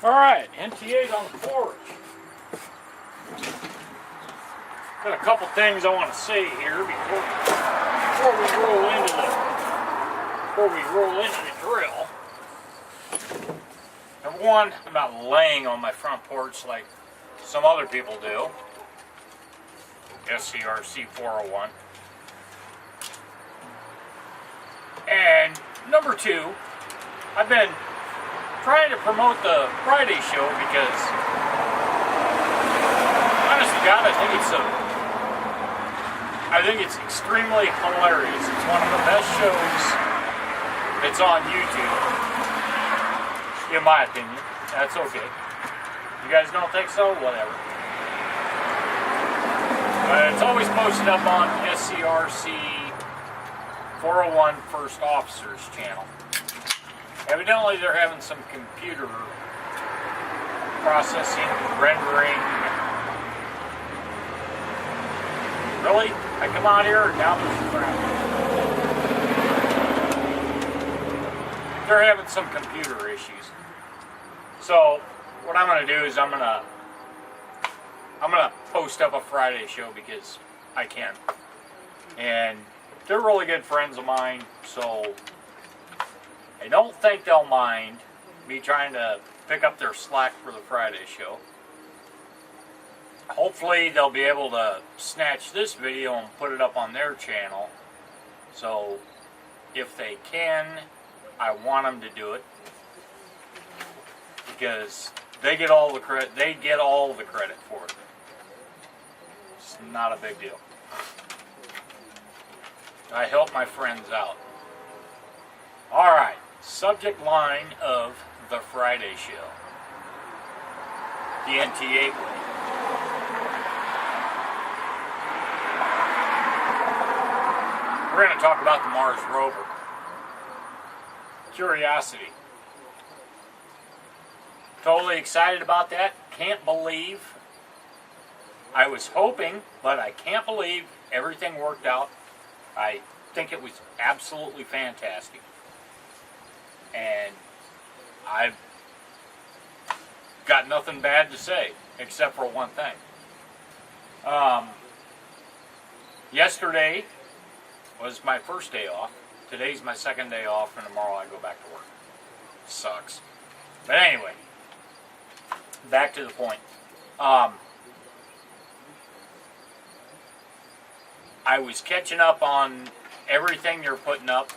Alright, NT8 on the porch. Got a couple things I want to say here before we roll into the drill. Number one, I'm not laying on my front porch like some other people do. SCRC 401. And number two, I've been trying to promote the Friday show because, honest to God, I think it's extremely hilarious. It's one of the best shows that's on YouTube, in my opinion. That's okay. You guys don't think so? Whatever. But it's always posted up on SCRC 401 First Officers channel. Evidently they're having some computer processing, rendering. Really? I come out here and now there's crap. They're having some computer issues. So what I'm going to do is I'm going to post up a Friday show because I can. And they're really good friends of mine, so I don't think they'll mind me trying to pick up their slack for the Friday show. Hopefully they'll be able to snatch this video and put it up on their channel. So if they can, I want them to do it because they get all the credit. They get all the credit for it. It's not a big deal. I help my friends out. All right. Subject line of the Friday show. The NT8 way. We're going to talk about the Mars rover. Curiosity. Totally excited about that. Can't believe. I was hoping, but I can't believe everything worked out. I think it was absolutely fantastic. And I've got nothing bad to say, except for one thing. Yesterday was my first day off. Today's my second day off, and tomorrow I go back to work. Sucks. But anyway, back to the point. I was catching up on everything you're putting up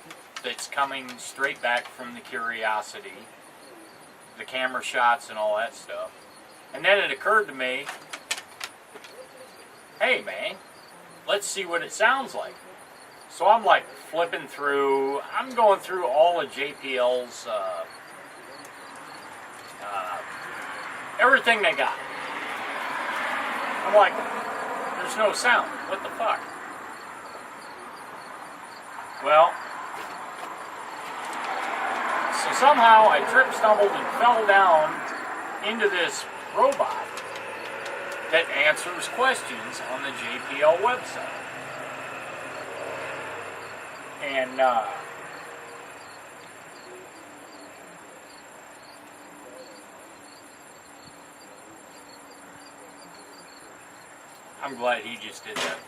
that's coming straight back from the Curiosity, the camera shots and all that stuff. And then it occurred to me, hey man, let's see what it sounds like. So I'm like flipping through, I'm going through all of JPL's, everything they got. I'm like, there's no sound, what the fuck? Well, so somehow I tripped, stumbled, and fell down into this robot that answers questions on the JPL website. And I'm glad he just did that.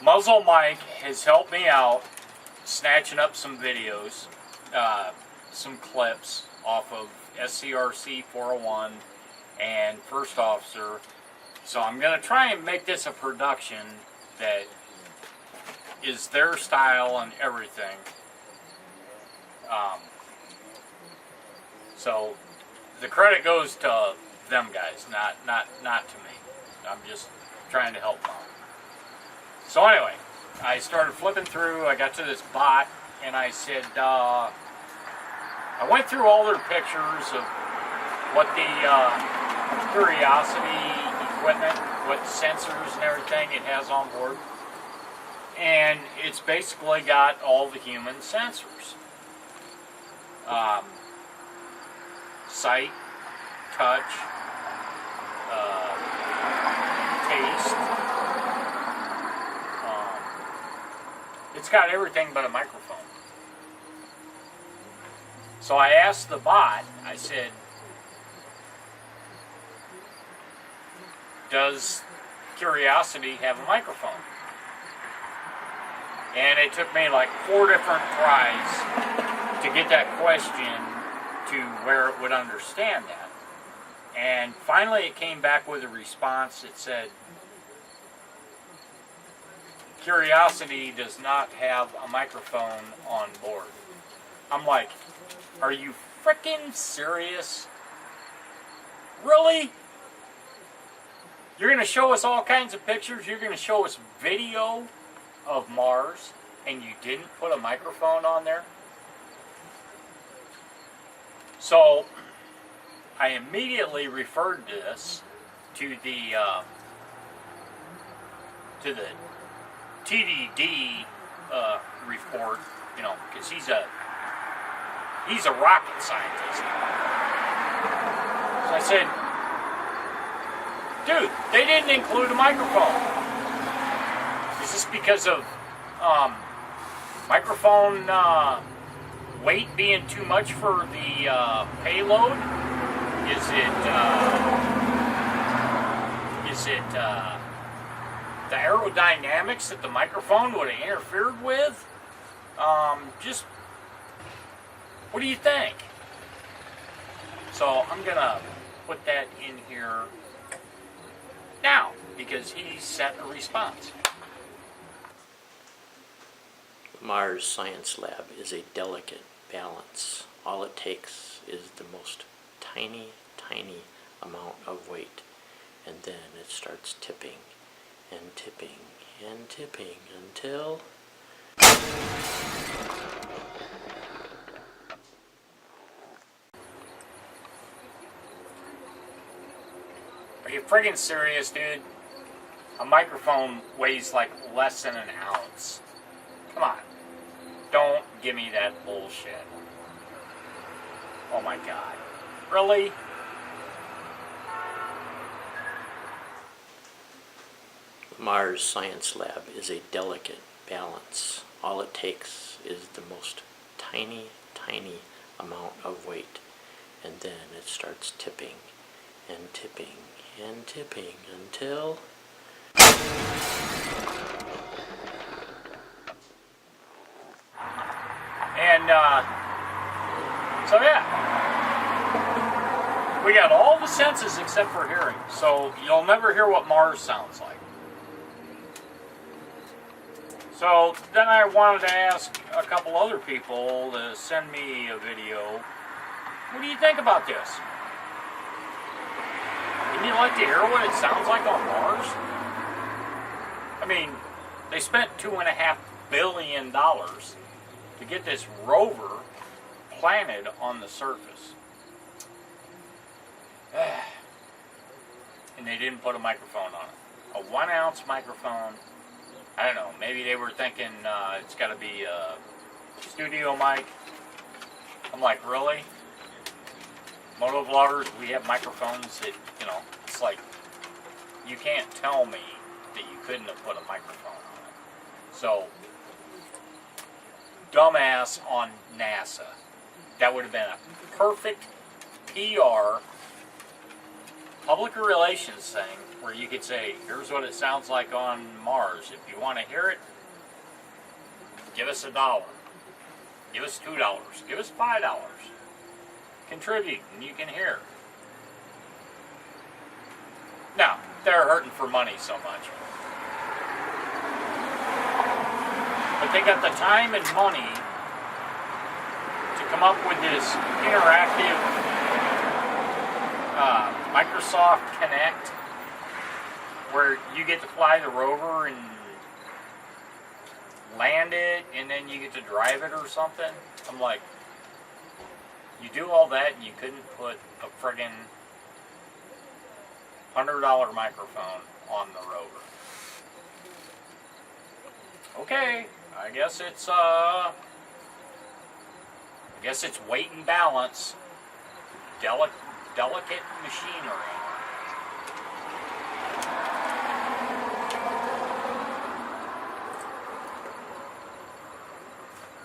Muzzle Mike has helped me out snatching up some videos, some clips off of SCRC 401 and First Officer. So I'm going to try and make this a production that is their style and everything. So the credit goes to them guys, not to me. I'm just trying to help them out. So anyway, I started flipping through. I got to this bot, and I said, I went through all their pictures of what the Curiosity equipment, what sensors and everything it has on board. And it's basically got all the human sensors. Sight, touch, taste. It's got everything but a microphone. So I asked the bot, I said, does Curiosity have a microphone? And it took me like 4 different tries to get that question to where it would understand that. And finally it came back with a response that said, Curiosity does not have a microphone on board. I'm like, are you freaking serious? Really? You're going to show us all kinds of pictures, you're going to show us video of Mars, and you didn't put a microphone on there? So, I immediately referred this to the TDD report, you know, because he's a rocket scientist. So I said, dude, they didn't include a microphone. Is this because of microphone weight being too much for the payload? Is it the aerodynamics that the microphone would have interfered with? Just, what do you think? So I'm gonna put that in here now because he sent a response. Mars Science Lab is a delicate balance. All it takes is the most tiny amount of weight, and then it starts tipping and tipping and tipping until... Are you friggin' serious, dude? A microphone weighs like less than an ounce. Come on. Don't give me that bullshit. Oh my god. Really? Mars Science Lab is a delicate balance. All it takes is the most tiny amount of weight, and then it starts tipping and tipping and tipping until... And, so yeah. We got all the senses except for hearing, so you'll never hear what Mars sounds like. So then I wanted to ask a couple other people to send me a video. What do you think about this? Would you like to hear what it sounds like on Mars? I mean, they spent $2.5 billion to get this rover planted on the surface. And they didn't put a microphone on it. A 1-ounce microphone. I don't know, maybe they were thinking it's got to be a studio mic. I'm like, really? Motovloggers, we have microphones that, you know, it's like, you can't tell me that you couldn't have put a microphone on it. So, dumbass on NASA. That would have been a perfect PR, public relations thing, where you could say, here's what it sounds like on Mars. If you want to hear it, give us $1. Give us $2. Give us $5. Contribute, and you can hear. Now, they're hurting for money so much. But they got the time and money to come up with this interactive Microsoft Connect, where you get to fly the rover and land it, and then you get to drive it or something. I'm like, you do all that and you couldn't put a friggin' $100 microphone on the rover. Okay, I guess it's weight and balance. Delicate machinery.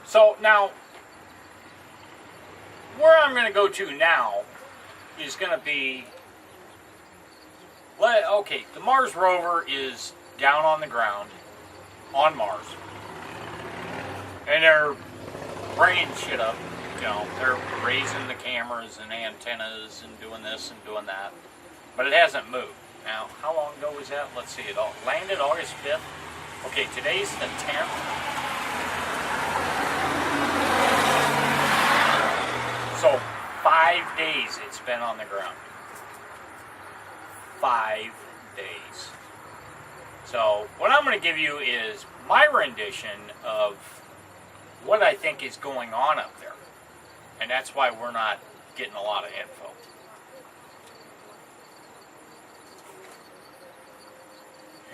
So now, where I'm going to go to now is going to be Okay, the Mars rover is down on the ground on Mars, and they're bringing shit up. You know, they're raising the cameras and antennas and doing this and doing that, but it hasn't moved. Now, how long ago was that? Let's see. It all landed August 5th. Okay, today's the 10th. So 5 days it's been on the ground. 5 days. So what I'm going to give you is my rendition of what I think is going on up there. And that's why we're not getting a lot of info.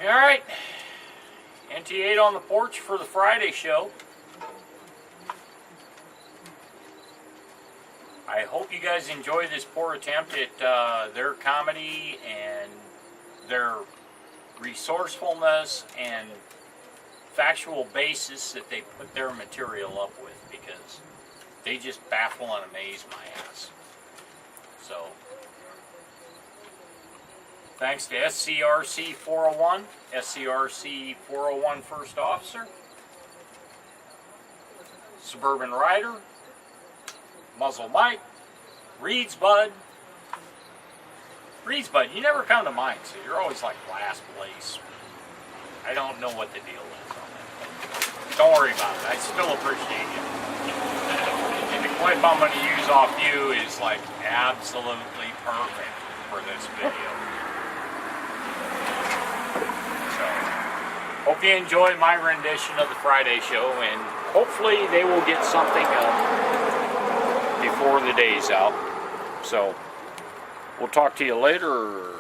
Alright. NT8 on the porch for the Friday show. I hope you guys enjoy this poor attempt at their comedy and their resourcefulness and factual basis that they put their material up with, because they just baffle and amaze my ass. So, thanks to SCRC 401, SCRC 401 First Officer, Suburban Rider, Muzzle Mike, Reed's Bud. Reed's Bud, you never come to mind, so you're always like last place. I don't know what the deal is on that. Don't worry about it. I still appreciate you. And the clip I'm going to use off you is like absolutely perfect for this video. So, hope you enjoy my rendition of the Friday show, and hopefully they will get something before the day's out. So, we'll talk to you later.